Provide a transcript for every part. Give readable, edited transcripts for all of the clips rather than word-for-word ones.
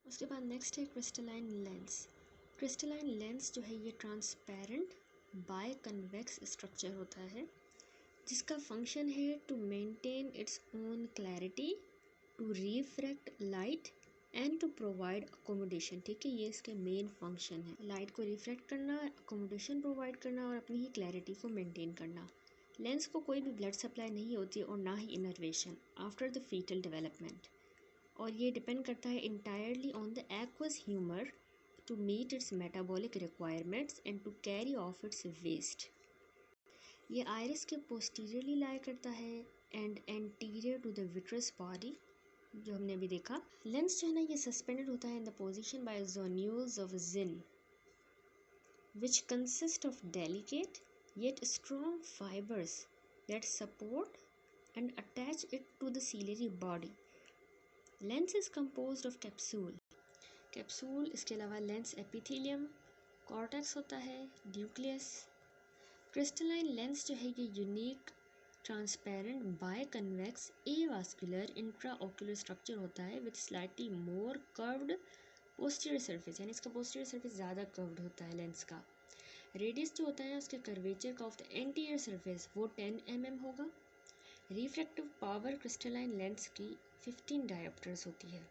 उसके बाद नेक्स्ट है क्रिस्टलाइन लेंस। क्रिस्टलाइन लेंस जो है ये ट्रांसपेरेंट बाय कन्वेक्स स्ट्रक्चर होता है जिसका फंक्शन है to maintain its own clarity, to refract light and to provide accommodation. ठीक है, ये इसके मेन फंक्शन है, लाइट को रिफ्रैक्ट करना, अकोमोडेशन प्रोवाइड करना और अपनी ही क्लैरिटी को मेंटेन करना। लेंस को कोई भी ब्लड सप्लाई नहीं होती और ना ही innervation after the foetal development, और ये डिपेंड करता है entirely on the aqueous humour to meet its metabolic requirements and to carry off its waste. ये आइरिस के पोस्टीरियरली लाई करता है and anterior to the vitreous body, जो हमने अभी देखा। लेंस जो है ना ये सस्पेंडेड होता है in the position by zonules of Zinn which consist of delicate yet strong fibers that support and attach it to the ciliary body. Lens is composed of capsule. Capsule, इसके अलावा lens epithelium, cortex होता है, nucleus. Crystalline lens जो है ये unique transparent biconvex avascular intraocular structure होता है with slightly more curved posterior surface, यानी इसका पोस्टीरियर सरफेस ज़्यादा कर्व्ड होता है लेंस का। रेडियस जो होता है उसके कर्वेचर का ऑफ द एंटीरियर सरफेस वो 10 mm होगा। रिफ्रैक्टिव पावर क्रिस्टलाइन लेंस की 15 डायोप्टर्स होती है।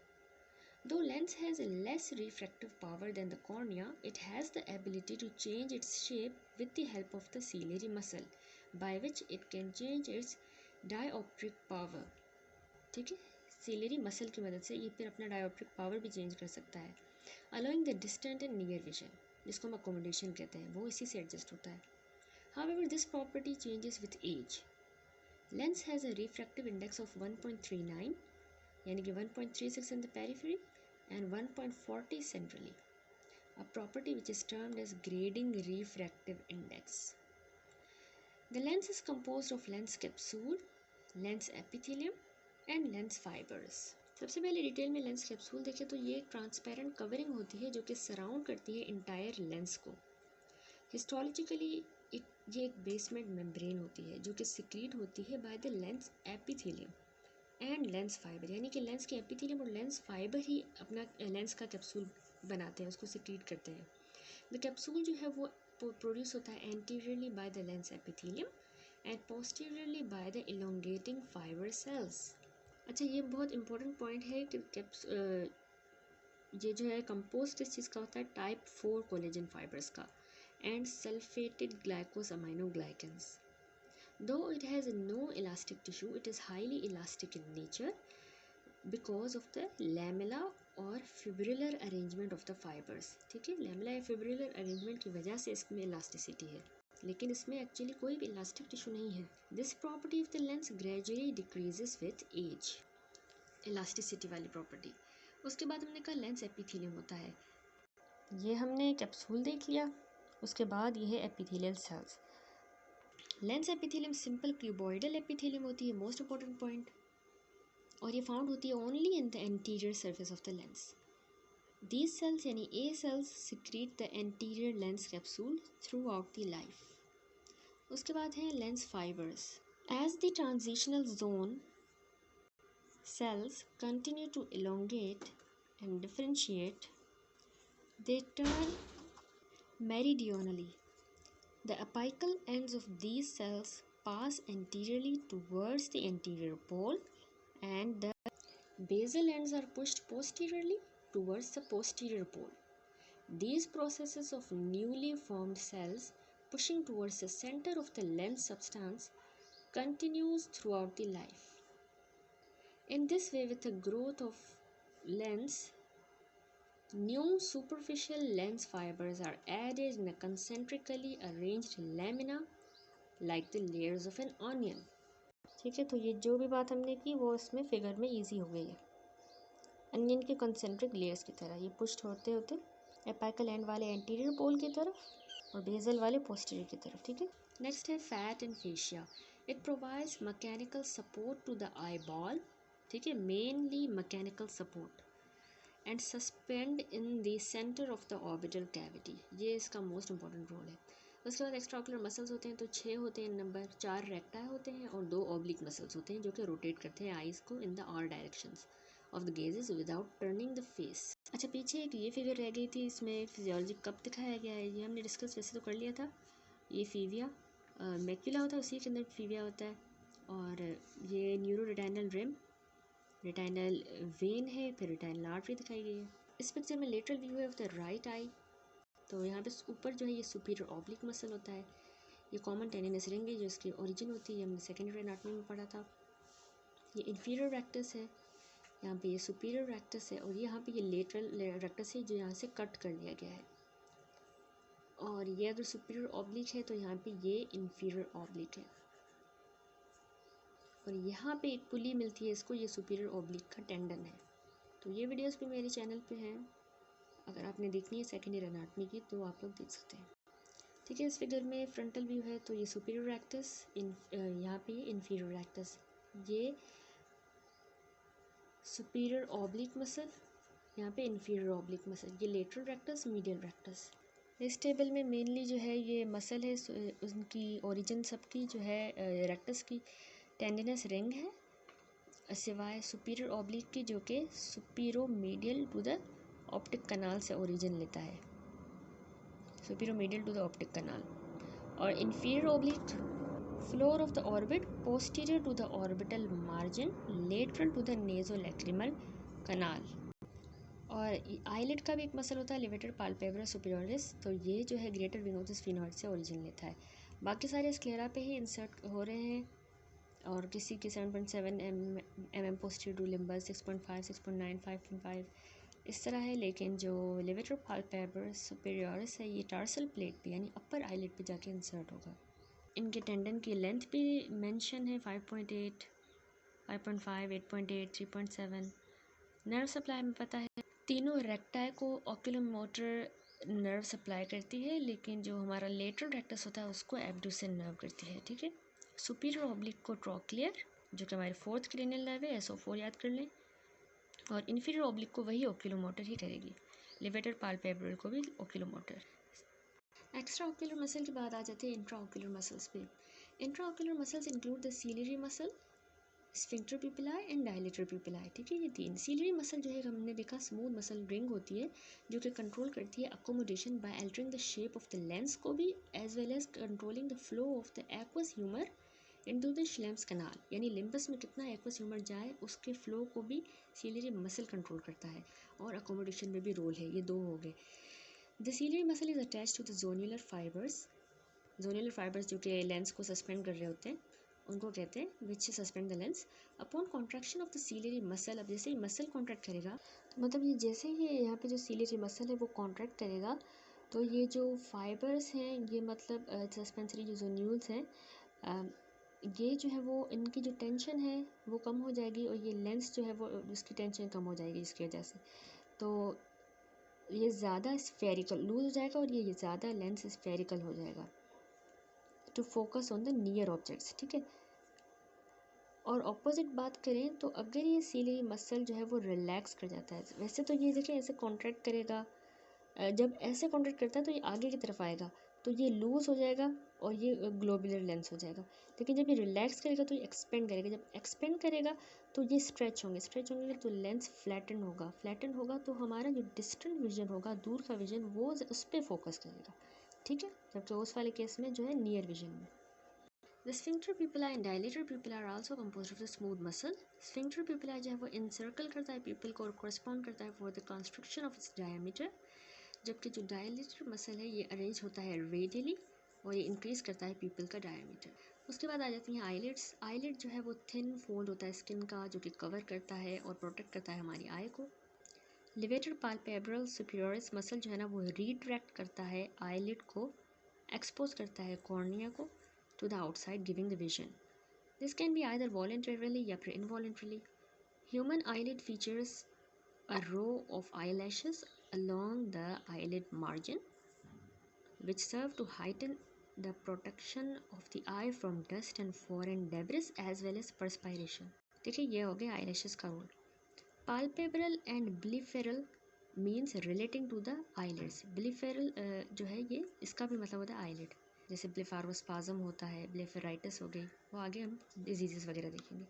Though lens has less refractive power than the cornea, it has the ability to change its shape with the help of the ciliary muscle, by which it can change its dioptric power. ठीक है, ciliary muscle की मदद से ये फिर अपना dioptric power भी change कर सकता है, allowing the distant and near vision, जिसको हम accommodation कहते हैं, वो इसी से adjust होता है. However, this property changes with age. Lens has a refractive index of 1.39, यानी कि 1.36 in the periphery and 1.40 centrally, a property which is termed as grading refractive index. The lens is composed of lens capsule, lens epithelium and lens fibers. सबसे पहले detail में lens capsule देखें तो ये एक transparent covering होती है जो कि सराउंड करती है इंटायर लेंस को। हिस्टोलॉजिकली ये एक बेसमेंट मेम्ब्रेन होती है जो कि सिक्रीट होती है bye the lens epithelium and lens fibre, यानी कि लेंस के एपिथेलियम और लेंस फाइबर ही अपना लेंस का कैप्सूल बनाते हैं, उसको सिक्रीट करते हैं। द कैप्सूल जो है वो प्रोड्यूस होता है anteriorly by the lens epithelium and posteriorly by the elongating fibre cells. अच्छा, ये बहुत इंपॉर्टेंट पॉइंट है कि ये जो है कंपोस्ट इस चीज़ का होता है टाइप 4 कोलेजन फाइबर्स का and sulphated glycosaminoglycans. Though it has no elastic tissue, it is highly elastic in nature because of the lamella और fibrillar arrangement of the fibers. ठीक है, lamella या fibrillar arrangement की वजह से इसमें elasticity है, लेकिन इसमें एक्चुअली कोई भी elastic tissue नहीं है. This property of the lens gradually decreases with age. elasticity वाली property. उसके बाद हमने कहा लेंस एपिथेलियम होता है, ये हमने कैप्सूल देख लिया। उसके बाद ये है epithelial cells. Lens epithelium simple cuboidal epithelium होती है, मोस्ट इंपॉर्टेंट पॉइंट, और ये फाउंड होती है only in the anterior surface of the lens. These cells यानी A cells secrete the anterior lens capsule throughout the life. उसके बाद हैं lens fibres. As the transitional zone cells continue to elongate and differentiate, they turn meridionally. The apical ends of these cells pass anteriorly towards the anterior pole and the basal ends are pushed posteriorly towards the posterior pole. These processes of newly formed cells pushing towards the center of the lens substance continues throughout the life. In this way, with the growth of lens, new superficial lens fibers are added in a concentrically arranged lamina like the layers of an onion. ठीक है, तो ये जो भी बात हमने की वो इसमें फिगर में इजी हो गई है। अनियन के कंसेंट्रिक लेयर्स की तरह ये पुश्ड होते होते एपिकल एंड वाले एंटीरियर पोल की तरफ और बेसल वाले पोस्टीरियर की तरफ। ठीक है, नेक्स्ट है fat and fascia. It provides mechanical support to the eyeball, ठीक है, mainly mechanical support, and suspend in the centre of the orbital cavity, ये इसका मोस्ट इंपॉर्टेंट रोल है। उसके बाद एक्स्ट्राओकुलर मसल्स होते हैं, तो 6 होते हैं नंबर, 4 रेक्टाई होते हैं और 2 ऑब्लिक मसल्स होते हैं जो कि रोटेट करते हैं आइज़ को in the all directions, of the gazes without turning the face. अच्छा, पीछे एक ये फिगर रह गई थी, इसमें फिजियोलॉजी कब दिखाया गया है, ये हमने डिस्कस वैसे तो कर लिया था। ये फीविया मैक्यूला होता है, उसी के अंदर फीविया होता है, और ये neuro retinal rim, retinal vein है, फिर रेटाइनल आर्टरी दिखाई गई है। इस पिक्चर में लेटरल व्यू है ऑफ द राइट आई। तो यहाँ पे ऊपर जो है ये सुपीरियर ऑब्लिक मसल होता है, ये कॉमन टेंडिनस रिंग है जो इसकी ओरिजिन होती है, हमने सेकेंडरी एनाटॉमी में पढ़ा था। ये इंफीरियर रेक्टस है, यहाँ पे ये सुपीरियर रेक्टस है, और यहाँ पे ये लेटरल रेक्टस है जो यहाँ से कट कर लिया गया है। और ये अगर सुपीरियर ऑब्लिक है तो यहाँ पे ये इंफीरियर ऑब्लिक है, और यहाँ पे एक पुली मिलती है इसको, ये सुपीरियर ऑब्लिक का टेंडन है। तो ये वीडियोस भी मेरे चैनल पे हैं, अगर आपने देखनी है सेकेंडरी एनाटॉमी की तो आप लोग देख सकते हैं। ठीक है, इस फिगर में फ्रंटल व्यू है, तो ये सुपीरियर रेक्टस, यहाँ पे इंफीरियर रेक्टस, ये सुपीरियर ऑब्लिक मसल, यहाँ पे इंफीरियर ऑब्लिक मसल, ये लेटरल रेक्टस, मीडियल रेक्टस। इस टेबल में मेनली जो है ये मसल है, उनकी ओरिजिन सबकी जो है रेक्टस की टेंडिनस रिंग है, सिवाय सुपीरियर ऑब्लिक की जो कि supero medial to the optic canal से ओरिजिन लेता है, supero medial to the optic canal. और inferior oblique floor of the orbit posterior to the orbital margin lateral to the nasolacrimal canal. और eyelid का भी एक मसल होता है लेवेटर पाल्पेब्रा सुपीरियरिस, तो ये जो है greater wing of the sphenoid से ओरिजिन लेता है। बाकी सारे स्क्लेरा पे ही इंसर्ट हो रहे हैं, और किसी की 7.7 mm पोस्टीरियर टू लिम्बस, 6.5, 6.9, 5.5 इस तरह है। लेकिन जो लेवेटर पाल्पेब्रा सुपीरियरिस है ये टार्सल प्लेट पे यानी अपर आईलिड पे जाके इंसर्ट होगा। इनके टेंडन की लेंथ भी मेंशन है, 5.8, 5.5, 8.8, 3.7। नर्व सप्लाई में पता है तीनों रेक्टाई को ऑक्यूलोमोटर नर्व सप्लाई करती है, लेकिन जो हमारा लेटरल रेक्टस होता है उसको एब्ड्यूसेंट नर्व करती है। ठीक है, सुपीरियर ऑब्लिक को ट्रॉक्लियर जो कि हमारे फोर्थ क्रेनियल नर्व है, SO4 याद कर लें, और इन्फीरियर ऑब्लिक को वही ऑक्यूलोमोटर ही करेगी, लेवेटर पाल्पेब्रल को भी ऑक्यूलोमोटर। एक्स्ट्रा ऑक्यूलर मसल के बाद आ जाते हैं इंट्रा ऑक्यूलर मसल्स पे। Intra ocular muscles include the ciliary muscle, sphincter pupillae and dilator pupillae. ठीक है, ये तीन। सीलियरी मसल जो है हमने देखा स्मूथ मसल रिंग होती है जो कि कंट्रोल करती है accommodation by altering the shape of the lens को भी, as well as controlling the flow of the aqueous humour into the Schlemm's canal, यानी लिम्बस में कितना एक्वस ह्यूमर जाए उसके फ्लो को भी सीलियरी मसल कंट्रोल करता है, और अकोमोडेशन में भी रोल है। ये दो हो गए। The ciliary muscle is attached to the zonular fibres, zonular fibres जो कि लेंस को सस्पेंड कर रहे होते हैं उनको कहते हैं which suspend the lens. Upon contraction of the ciliary muscle, अब जैसे ही मसल कॉन्ट्रैक्ट करेगा तो मतलब ये जैसे ही यहाँ पे जो सीलियरी मसल है वो कॉन्ट्रैक्ट करेगा तो ये जो फाइबर्स हैं ये मतलब सस्पेंसरी जो जोन्यूल्स हैं ये जो है वो इनकी जो टेंशन है वो कम हो जाएगी, और ये लेंस जो है वो इसकी टेंशन कम हो जाएगी इसकी वजह से। तो ये ज़्यादा स्फेरिकल लूज हो जाएगा और ये ज़्यादा लेंस स्फेरिकल हो जाएगा to focus on the near objects. ठीक है, और ऑपोजिट बात करें तो अगर ये सीलियरी मसल जो है वो रिलैक्स कर जाता है, वैसे तो ये देखिए ऐसे कॉन्ट्रैक्ट करेगा, जब ऐसे कॉन्ट्रैक्ट करता है तो ये आगे की तरफ आएगा तो ये लूज हो जाएगा और ये ग्लोबुलर लेंस हो जाएगा। लेकिन जब ये रिलैक्स करेगा तो ये एक्सपेंड करेगा, जब एक्सपेंड करेगा तो ये स्ट्रेच होंगे तो लेंस फ्लैटन होगा तो हमारा जो डिस्टेंट विजन होगा, दूर का विजन, वो उस पर फोकस करेगा। ठीक है, जबकि उस वाले केस में जो है नियर विजन में। The sphincter pupilla and dilator pupilla are also composed of the smooth muscle. Sphincter pupilla जो है वो encircle करता है pupil को और correspond करता है for the constriction of its diameter, जबकि जो dilator muscle है ये arrange होता है radially और ये increase करता है pupil का diameter। उसके बाद आ जाती हैं eyelids। eyelid जो है वो thin fold होता है स्किन का जो कि कवर करता है और प्रोटेक्ट करता है हमारी आई को। लेवेटर पाल्पेब्रल सुपीरियरिस मसल जो है ना वो रिट्रैक्ट करता है eyelid को, एक्सपोज करता है कॉर्निया को to the outside, giving the vision. This can be either voluntarily या फिर involuntarily. Human eyelid features a row of eyelashes along the eyelid margin, which serve to heighten the protection of the eye from dust and foreign debris as well as perspiration. देखिए ये हो गया eyelashes का role. Palpebral and blepharial means relating to the eyelids. Blepharial जो है ये इसका भी मतलब होता है eyelid, जैसे ब्लेफारोस्पाज्म होता है, ब्लेफेराइटिस हो गई, वो आगे हम डिजीज़ वगैरह देखेंगे।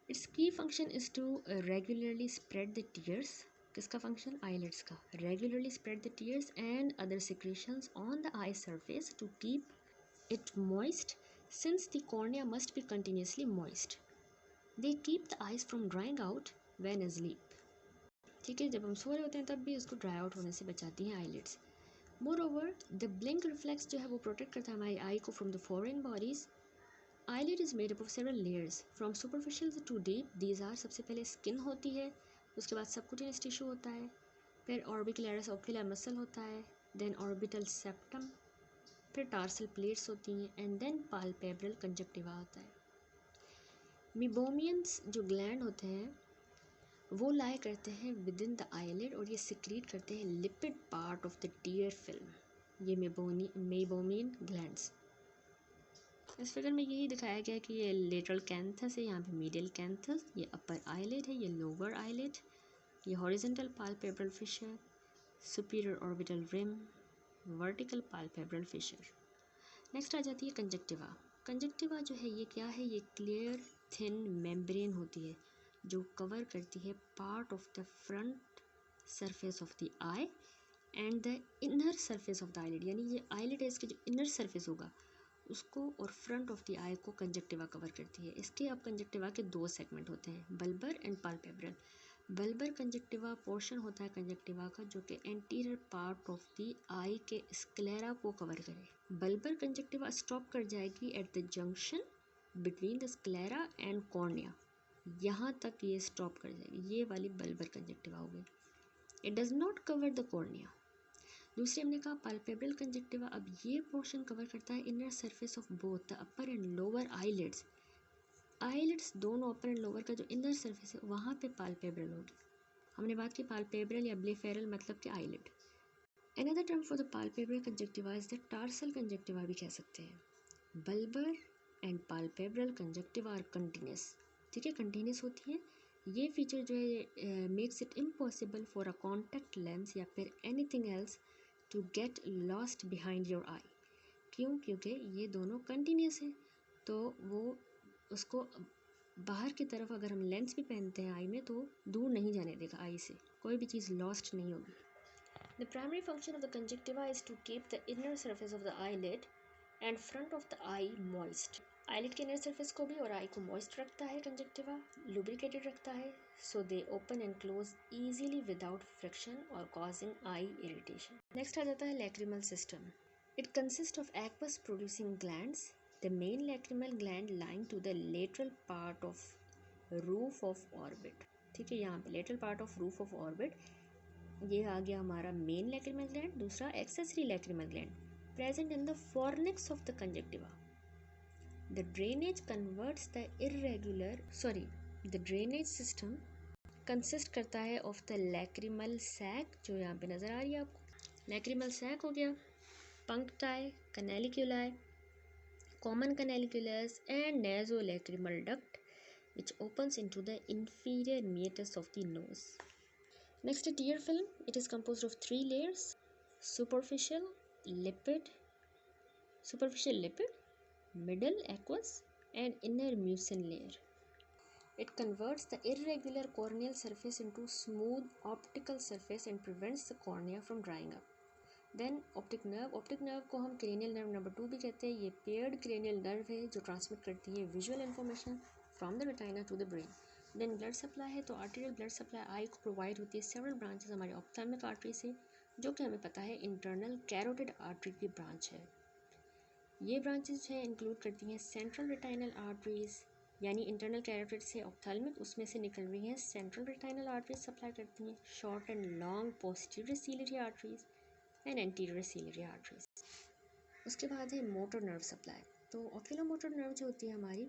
Its key function is to regularly spread the tears. किसका फंक्शन? आईलिड्स का. Regularly spread the tears and other secretions on the eye surface to keep it moist since the cornea must be continuously moist. They keep the eyes from drying out when asleep. ठीक है, जब हम सो रहे होते हैं तब भी उसको ड्राई आउट होने से बचाती हैं eyelids. More over the blink reflex जो है वो प्रोटेक्ट करता है हमारी आई को from the foreign bodies. eyelid is made up of several layers from superficial to deep. These are सबसे पहले स्किन होती है, उसके बाद सबक्यूटेनियस टिश्यू होता है, फिर ऑर्बिकुलरिस ओकुलर मसल होता है, देन ऑर्बिटल सेप्टम, फिर टार्सल प्लेट्स होती हैं एंड देन पाल्पेब्रल कंजक्टिवा होता है. मिबोमियंस जो ग्लैंड होते हैं वो लाई करते हैं विद इन द आईलिड और ये सिक्रीट करते हैं lipid part of the tier film. ये मेबोमियन ग्लैंड्स. इस फिगर में यही दिखाया गया है कि ये लेटरल कैंथस है, यहाँ पे मीडियल कैंथस, ये अपर आईलिड है, ये लोअर आईलिड, ये horizontal palpebral fissure, superior orbital rim, vertical palpebral fissure. Next आ जाती है कंजक्टिवा. कंजक्टिवा जो है ये क्या है? ये क्लियर थिन मेम्ब्रेन होती है जो कवर करती है part of the front surface of the I and the inner surface of the eyelid. यानी ये आईलिड है, इसके जो इनर सरफेस होगा उसको और फ्रंट ऑफ द आई को कंजक्टिवा कवर करती है. इसके अब कंजक्टिवा के दो सेगमेंट होते हैं, bulbar and palpebral. Bulbar conjunctiva portion होता है कंजक्टिवा का जो कि एंटीरियर पार्ट ऑफ द आई के स्क्लेरा को कवर करे. बल्बर कंजक्टिवा स्टॉप कर जाएगी at the junction between the sclera and cornea. यहाँ तक ये स्टॉप कर जाएगी, ये वाली बल्बर कंजक्टिवा हो गई. It does not cover the cornea. दूसरे हमने कहा पाल्पेब्रल कंजक्टिवा, अब ये पोर्शन कवर करता है inner surface of both the upper and lower eyelids. Eyelids दोनों अपर एंड लोअर का जो इनर सरफेस है वहाँ पे पाल्पेब्रल होगी. हमने बात की पाल्पेब्रल या ब्लेफेरल मतलब कि eyelid. Another term for the palpebral conjunctiva is the tarsal conjunctiva भी कह सकते हैं. Bulbar and palpebral conjunctiva are continuous. ठीक है, कंटिन्यूस होती है. ये फीचर जो है makes it impossible for a contact lens या फिर anything else to get lost behind your eye. क्यों? क्योंकि ये दोनों कंटिन्यूस हैं, तो वो उसको बाहर की तरफ अगर हम लेंस भी पहनते हैं आई में तो दूर नहीं जाने देगा आई से, कोई भी चीज़ लॉस्ट नहीं होगी. The primary function of the conjunctiva is to keep the inner surface of the eyelid and front of the eye moist. Eyelid के इनर सरफेस को भी और आई को मॉइस्ट रखता है कंजक्टिवा, लुब्रिकेटेड रखता है, so they open and close easily without friction और कॉजिंग आई इरिटेशन. नेक्स्ट आ जाता है lacrimal system. It consist of aqueous producing glands. The main lacrimal gland lying to the lateral part of roof of orbit. ठीक है, यहाँ पे lateral part of roof of orbit, ये आ गया हमारा मेन लैक्रिमल ग्लैंड. दूसरा accessory lacrimal gland present in the fornix of the conjunctiva. The drainage converts the the drainage system consist करता है of the lacrimal sac जो यहाँ पे नज़र आ रही है आपको. lacrimal sac हो गया, puncti, canaliculi, common canaliculus and nasolacrimal duct which opens into the inferior meatus of the nose. Next, tear film. It is composed of three layers: superficial lipid, middle aqueous and inner mucin layer. It converts the irregular corneal surface into smooth optical surface and prevents the cornea from drying up. Then optic nerve को हम cranial nerve number 2 भी कहते हैं. ये paired cranial nerve है जो transmit करती है visual information from the retina to the brain. Then blood supply है, तो arterial blood supply eye को provide होती है several branches हमारे ophthalmic artery से, जो कि हमें पता है internal carotid artery की branch है. ये ब्रांचेस हैं इंक्लूड करती हैं सेंट्रल रेटाइनल आर्टरीज, यानी इंटरनल कैरोटिड से ऑप्थेल्मिक उसमें से निकल रही हैं सेंट्रल रेटाइनल आर्टरीज सप्लाई करती हैं, short and long posterior ciliary arteries and anterior ciliary arteries. उसके बाद है मोटर नर्व सप्लाई. तो ऑक्यूलर मोटर नर्व जो होती है हमारी,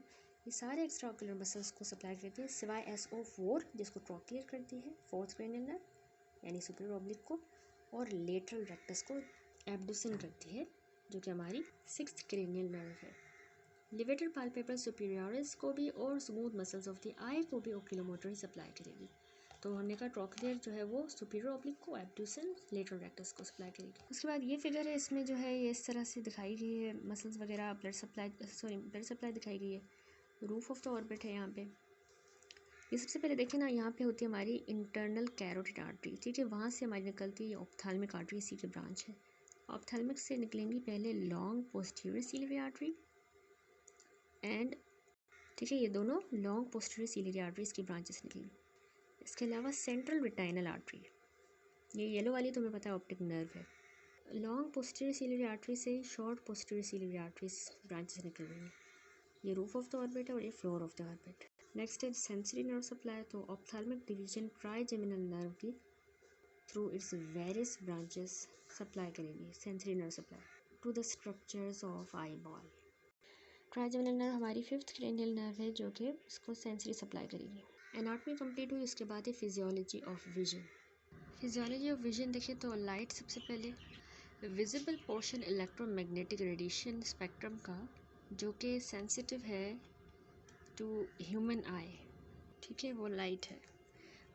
ये सारे एक्स्ट्रा ऑक्यूलर मसल्स को सप्लाई करती है सिवाय SO4 जिसको ट्रॉक्लियर करती है, फोर्थ क्रेनियल नर्व यानी सुपीरियर ऑब्लिक को, और लेटरल रेक्टस को एब्डुसन करती है जो कि हमारी सिक्स्थ क्रेनियल नर्व है. लिवेटर पाल्पेब्रल सुपीरियरिस को भी और स्मूथ मसल्स ऑफ द आई को भी ओक्यूलोमोटर ही सप्लाई करेगी. तो हमने कहा ट्रॉक्लियर जो है वो सुपीरियर ऑब्लिक को, एब्डुसन लेटरल रेक्टस को सप्लाई करेगी. उसके बाद ये फिगर है, इसमें जो है ये इस तरह से दिखाई गई है, मसल्स वगैरह, ब्लड सप्लाई दिखाई गई है. रूफ ऑफ द ऑर्बिट है यहाँ पे, ये सबसे पहले देखिए ना, यहाँ पे होती है हमारी इंटरनल कैरोटिड आर्टरी, ठीक है, वहाँ से हमारी निकलती है ऑप्थेल्मिक आर्टरी, इसी की ब्रांच है। ऑप्थेल्मिक से निकलेंगी पहले long posterior ciliary artery and, ठीक है, ये दोनों लॉन्ग पोस्टीरियर सीलियरी आर्टरीज की ब्रांचेस निकलेंगी। इसके अलावा सेंट्रल रेटाइनल आर्टरी, ये येलो वाली तुम्हें पता है ऑप्टिक नर्व है। लॉन्ग पोस्टीरियर सीलियरी आर्टरी से short posterior ciliary arteries branches निकल रही हैं। ये रूफ ऑफ द ऑर्बिट है और ये floor of the orbit. Next है सेंसरी नर्व सप्लाई, तो ऑप्थेल्मिक डिवीजन ट्राइजेमिनल नर्व की through its various branches supply करेगी sensory nerve supply to the structures of eyeball. Trigeminal nerve हमारी fifth cranial nerve है जो कि इसको sensory supply करेगी। एनाटॉमी कंप्लीट हुई, उसके बाद है physiology of vision. Physiology of vision देखें तो लाइट सबसे पहले visible portion electromagnetic radiation spectrum का जो कि सेंसिटिव है टू ह्यूमन आई, ठीक है, वो लाइट है।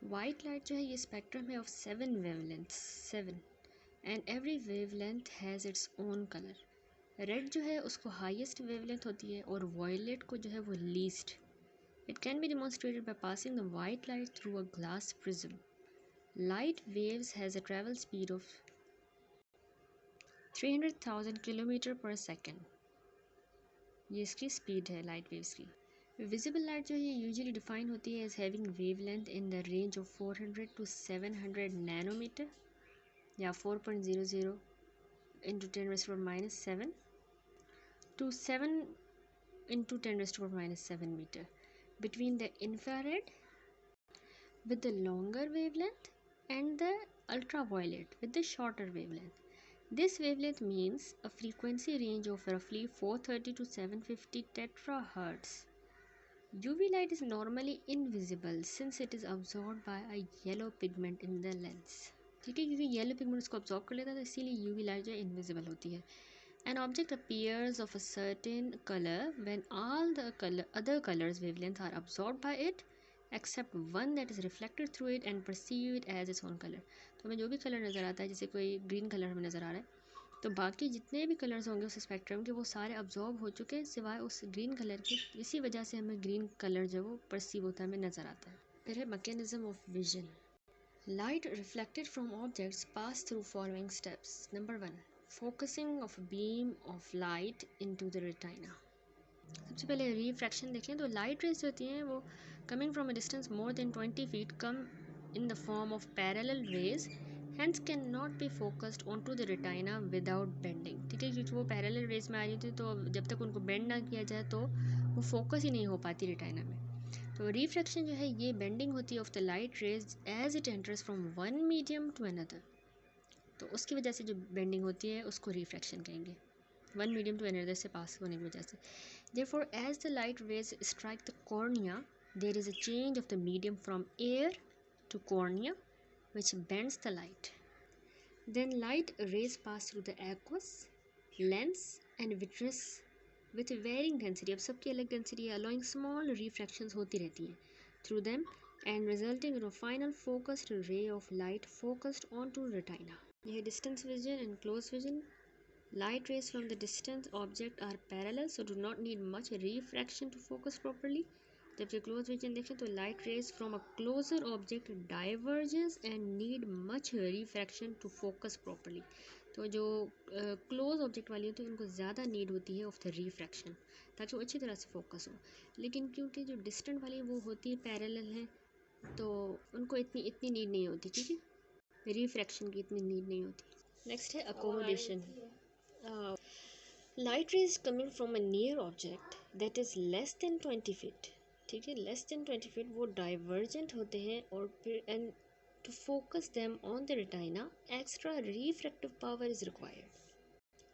वाइट लाइट जो है ये स्पेक्ट्रम है of 7 wavelengths, 7, and every wavelength has its own colour. Red जो है उसको हाईएस्ट वेवलेंथ होती है और वॉयलेट को जो है वो least. It can be demonstrated by passing the white light through a glass prism. Light waves has a travel speed of 300,000 kilometre per second, ये इसकी स्पीड है लाइट वेव्स की। विजिबल लाइट जो है यूजुअली डिफाइन होती है as having wavelength in the range of 400 to 700 nanometre या 4.00 into 10⁻⁻7 to 7 into 10⁻⁻7 meter between the infrared with the longer wavelength and the ultraviolet with the shorter wavelength. This wavelength means a frequency range of roughly 430 to 750 terahertz. UV light is normally invisible since it is absorbed by a yellow pigment in the lens, ठीक है, क्योंकि yellow pigment उसको absorb कर लेता है तो इसीलिए UV light जो है इनविजिबल होती है। An object appears of a certain color when all the other colors wavelength are absorbed by it except one that is reflected through it and perceive it as its own color। तो हमें जो भी colour नज़र आता है, जैसे कोई green colour हमें नज़र आ रहा है, तो बाकी जितने भी कलर्स होंगे उस स्पेक्ट्रम के वो सारे अब्जॉर्ब हो चुके हैं सिवाय उस ग्रीन कलर के, इसी वजह से हमें ग्रीन कलर जो वो परसीव होता है, हमें नज़र आता है। फिर है mechanism of vision. Light reflected from objects pass through following steps. Number 1, focusing of beam of light into the retina. सबसे पहले रिफ्रैक्शन देखें तो लाइट रेज होती हैं वो coming from a distance more than 20 feet come in the form of parallel raise hence cannot be focused onto the retina without bending, ठीक है, क्योंकि वो पैरेलल रेज में आ रही थी तो जब तक उनको बेंड ना किया जाए तो वो फोकस ही नहीं हो पाती रेटाइना में। तो रिफ्रैक्शन जो है ये बेंडिंग होती है of the light rays as it enters from one medium to another, तो उसकी वजह से जो बेंडिंग होती है उसको रिफ्रैक्शन कहेंगे, वन मीडियम टू अनदर से पास होने की वजह से। Therefore as the light rays strike the cornea there is a change of the medium from air to cornea which bends the light. Then light rays pass through the aqueous, lens and vitreous with varying density, अब सबकी अलग density है, allowing small refractions होती रहती हैं through them and resulting in a final focused ray of light focused onto retina. यह है distance vision and close vision. Light rays from the distant object are parallel so do not need much refraction to focus properly. जबकि close vision देखें तो light rays from a closer object diverges and need much refraction to focus properly. तो जो close object वाली होती है उनको ज़्यादा नीड होती है ऑफ द रिफ्रैक्शन ताकि वो अच्छी तरह से फोकस हो, लेकिन क्योंकि जो डिस्टेंट वाली वो होती है पैरेलल है तो उनको इतनी नीड नहीं होती, ठीक है, रिफ्रैक्शन की इतनी नीड नहीं होती। नेक्स्ट है accommodation. Light rays coming from a near object that is less than 20 feet, ठीक है, लेस देन 20 feet वो डाइवर्जेंट होते हैं और फिर and to focus them on the retina extra refractive power is required,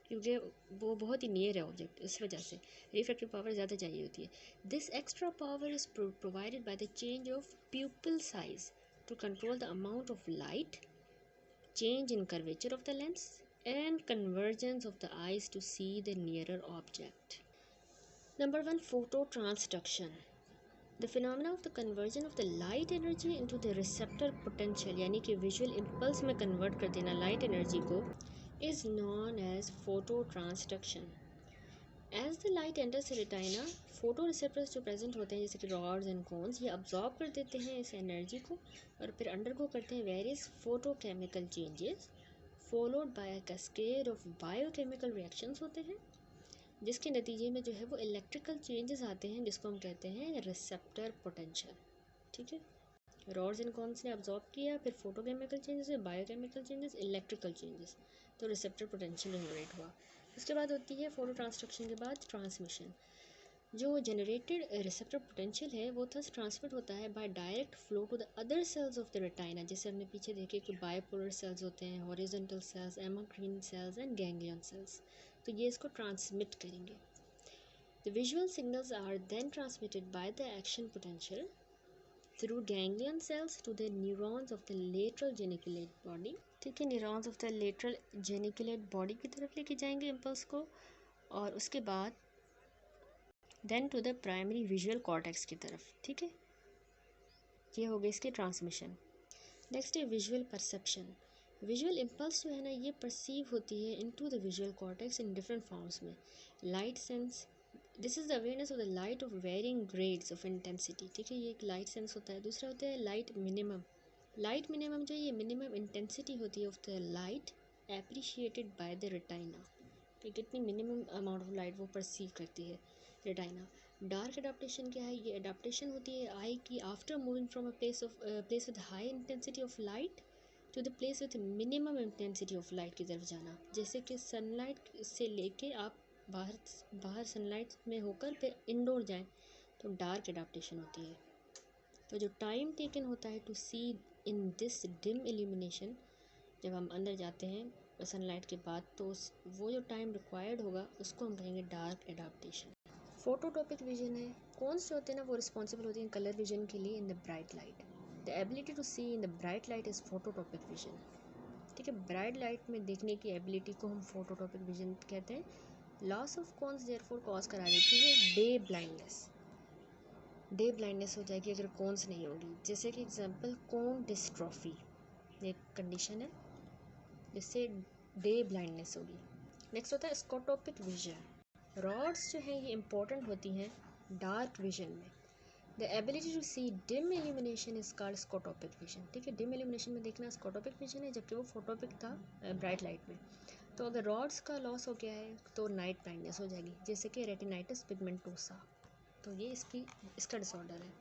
क्योंकि वो बहुत ही नियर है ऑब्जेक्ट, इस वजह से रिफ्रैक्टिव पावर ज़्यादा चाहिए होती है। This extra power is provided by the change of pupil size to control the amount of light, change in curvature of the lens and convergence of the eyes to see the nearer object. Number 1, phototransduction. The phenomena of the conversion of the light energy into the receptor potential यानी कि visual impulse में convert कर देना light energy को is known as phototransduction. As the light enters retina, photo receptors जो present होते हैं जैसे कि रॉड्स एंड कोन्स, ये अब्जॉर्ब कर देते हैं इस एनर्जी को और फिर अंडरगो करते हैं various photochemical changes followed by a cascade of biochemical reactions होते हैं, जिसके नतीजे में जो है वो इलेक्ट्रिकल चेंजेस आते हैं जिसको हम कहते हैं रिसेप्टर पोटेंशियल। ठीक है, रॉड्स एंड कॉन्स ने अब्जॉर्ब किया, फिर photochemical changes, biochemical changes, electrical changes, तो रिसेप्टर पोटेंशियल जनरेट हुआ। उसके बाद होती है फोटो ट्रांसडक्शन के बाद ट्रांसमिशन। जो जनरेटेड रिसेप्टर पोटेंशियल है वो थस ट्रांसमिट होता है by direct flow to the other cells of the retina. जैसे हमने पीछे देखे कि बायोपोलर सेल्स होते हैं, horizontal cells, amacrine cells and ganglion cells, तो ये इसको ट्रांसमिट करेंगे। The visual signals are then transmitted by the action potential through ganglion cells to the neurons of the lateral geniculate body। ठीक है, neurons of the lateral geniculate body की तरफ लेके जाएंगे इम्पल्स को, और उसके बाद then to the primary visual cortex की तरफ। ठीक है, ये हो गई इसकी ट्रांसमिशन। नेक्स्ट है विजुअल परसेप्शन। विजुअल इम्पल्स जो है ना ये परसीव होती है into the visual cortex in different forms में। Light sense, this is the awareness of the light of varying grades of intensity. ठीक है, ये एक लाइट सेंस होता है। दूसरा होता है लाइट मिनिमम। लाइट मिनिमम जो ये मिनिमम इंटेंसिटी होती है of the light appreciated by the retina, कि कितनी मिनिमम अमाउंट ऑफ लाइट वो परसीव करती है रेटाइना। डार्क एडाप्टेशन क्या है, ये एडाप्टेशन होती है आई की after moving from a place with high intensity of light to the place with minimum intensity of light की तरफ जाना। जैसे कि सनलाइट से लेके आप बाहर सनलाइट में होकर फिर इंडोर जाएं तो डार्क एडाप्टेशन होती है। तो जो टाइम टेकन होता है to see in this dim illumination, जब हम अंदर जाते हैं सनलाइट के बाद, तो वो जो टाइम रिक्वायर्ड होगा उसको हम कहेंगे डार्क एडाप्टेशन। फोटोटॉपिक विजन है, कौन से होते हैं ना वो रिस्पॉन्सिबल होती हैं कलर विजन के लिए in the bright light. The ability to see in the bright light is photopic vision. ठीक है, ब्राइट लाइट में देखने की एबिलिटी को हम फोटोटॉपिक विजन कहते हैं। Loss of cons therefore cause करा देती है डे ब्लाइंडनेस। डे ब्लाइंडनेस हो जाएगी अगर कॉन्स नहीं होगी। जैसे कि एग्जांपल कोन डिस्ट्रॉफी, ये कंडीशन है जिससे डे ब्लाइंडनेस होगी। नेक्स्ट होता है स्कोटोपिक विजन। रॉड्स जो हैं ये इंपॉर्टेंट होती हैं डार्क विजन में। The ability to see dim illumination is called scotopic vision. ठीक है, डिम इल्यूमिनेशन में देखना स्कोटोपिक विजन है, जबकि वो फोटोपिक था ब्राइट लाइट में। तो अगर रॉड्स का लॉस हो गया है तो नाइट ब्लाइंडनेस हो जाएगी, जैसे कि रेटिनाइटिस पिगमेंटोसा, तो ये इसका डिसऑर्डर है।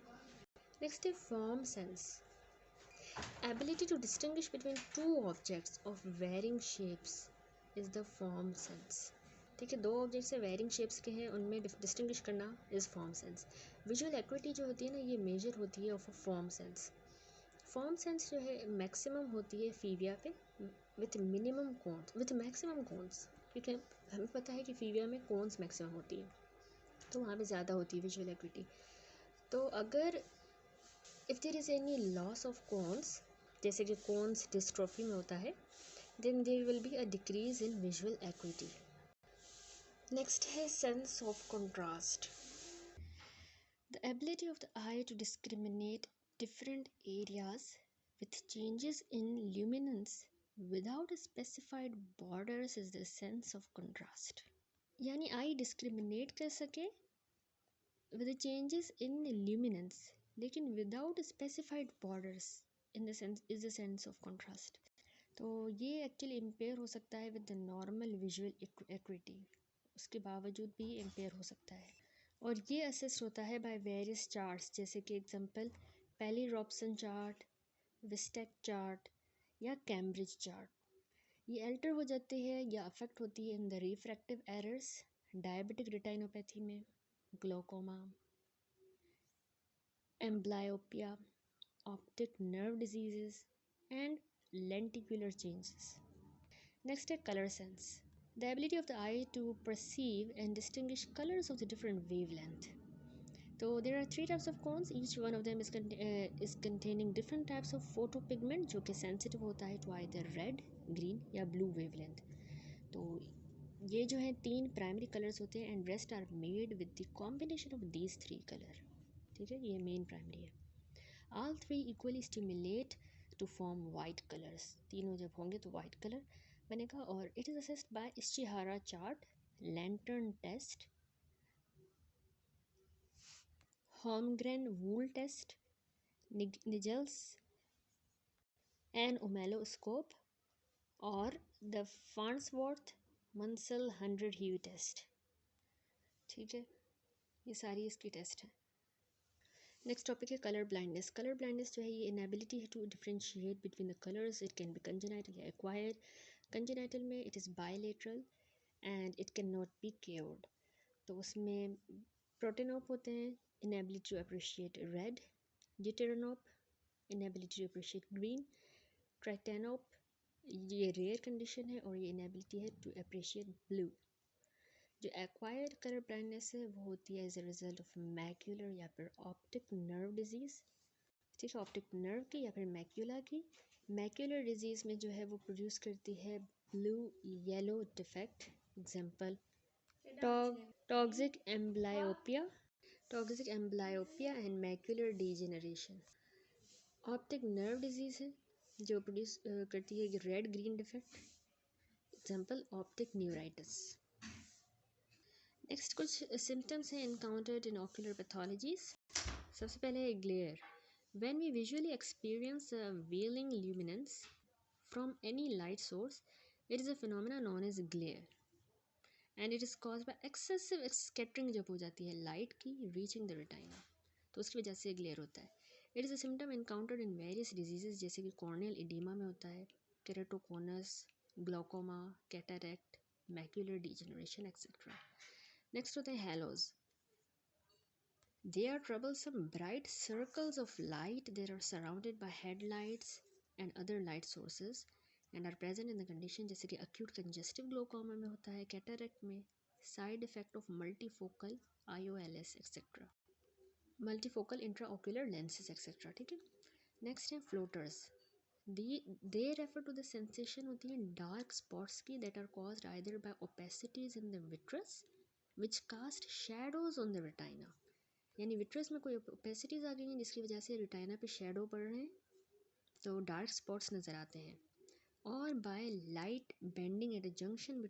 नेक्स्ट है form sense. Ability to distinguish between two objects of varying shapes is the form sense. ठीक है, दो ऑब्जेक्ट्स से वेरिंग शेप्स के हैं उनमें डिस्टिंग्विश करना is form sense. Visual acuity जो होती है ना ये मेजर होती है of a form sense. Form sense जो है मैक्सिमम होती है फीविया पे with minimum cones with maximum cones, क्योंकि हमें पता है कि फीविया में कोन्स मैक्सिमम होती है तो वहाँ पे ज़्यादा होती है विजुअल एक्विटी। तो अगर if there is any loss of cones, जैसे कि कोन्स डिस्ट्रॉफी में होता है, then there will be a decrease in visual acuity. Next है sense of contrast. The ability of the eye to discriminate different areas with changes in luminance without specified borders is the sense of contrast। यानी आई discriminate कर सके with the changes in luminance लेकिन without specified borders in the sense is the sense of contrast। तो ये actually empire हो सकता है with the normal visual equity, उसके बावजूद भी इम्पेयर हो सकता है। और ये असेस होता है बाय वेरियस चार्ट्स, जैसे कि example Pelli Robson chart, Vistech chart या कैम्ब्रिज चार्ट। ये अल्टर हो जाते हैं या अफेक्ट होती है in the refractive errors, diabetic retinopathy में, glaucoma, amblyopia, optic nerve diseases and lenticular changes। Next है color sense, the ability of the eye to perceive and distinguish colors of the different wavelength। So there are three types of cones, each one of them is containing different types of photopigment जो कि sensitive होता है to either red, green या blue wavelength। तो ये जो है तीन प्राइमरी कलर्स होते हैं and rest are made with the combination of these three colour. ठीक है, ये मेन प्राइमरी है। All three equally stimulate to form white colors। तीनों जब होंगे तो white color बनेगा। और it is assessed by Ishihara chart, lantern test Holmgren wool test, Nigel's anomaloscope, और the Farnsworth Munsell 100 hue test. ठीक है, ये सारी इसकी टेस्ट है। नेक्स्ट टॉपिक है कलर ब्लाइंडनेस। कलर ब्लाइंडनेस जो है ये इनएबिलिटी है to differentiate between the colours. It can be congenital या एक्वायर्ड। कंजेनाइटल में it is bilateral and it can not be cured. तो उसमें प्रोटेनोप होते हैं, inability to appreciate red. Deuteranope, inability to appreciate green. Tritanope, ये rare condition है और ये इनएबिलिटी है टू अप्रिशिएट ब्लू। जो एक्वायर्ड कलर ब्लाइंडनेस है वो होती है as a result of macular या फिर ऑप्टिक नर्व डिजीज़। ठीक है, ऑप्टिक नर्व की या फिर मैक्यूला की। मैक्यूलर डिजीज़ में जो है वो प्रोड्यूस करती है blue yellow defect. Example toxic amblyopia, and macular degeneration. Optic nerve disease है जो प्रोड्यूस करती है red green defect. Example optic neuritis. Next कुछ सिम्टम्स हैं इनकाउंटर्ड इन ऑक्यूलर पैथोलॉजीज। सबसे पहले है glare. When we visually experience a veiling luminance from any light source, it is a phenomena known as glare and it is caused by excessive scattering जब हो जाती है light की reaching the retina, तो उसकी वजह से ग्लेयर होता है। It is a symptom encountered in various diseases, जैसे कि कॉर्नियल इडीमा में होता है, keratoconus, glaucoma, cataract, macular degeneration etcetera. Next होते हैं हैलोज। They are troublesome bright circles of light that are surrounded by headlights and other light sources and are present in the condition जैसे कि acute congestive glaucoma में होता है, cataract में, side effect of multifocal IOLs etc. multifocal intraocular lenses etc. ठीक है। Next है floaters. They refer to the sensation होती है dark spots की that are caused either by opacities in the vitreous which cast shadows on the retina, यानी vitreous में कोई opacities आ गई हैं जिसकी वजह से रेटिना पे शेडो पड़ रहे हैं तो डार्क स्पॉट्स नज़र आते हैं, और by light bending at a junction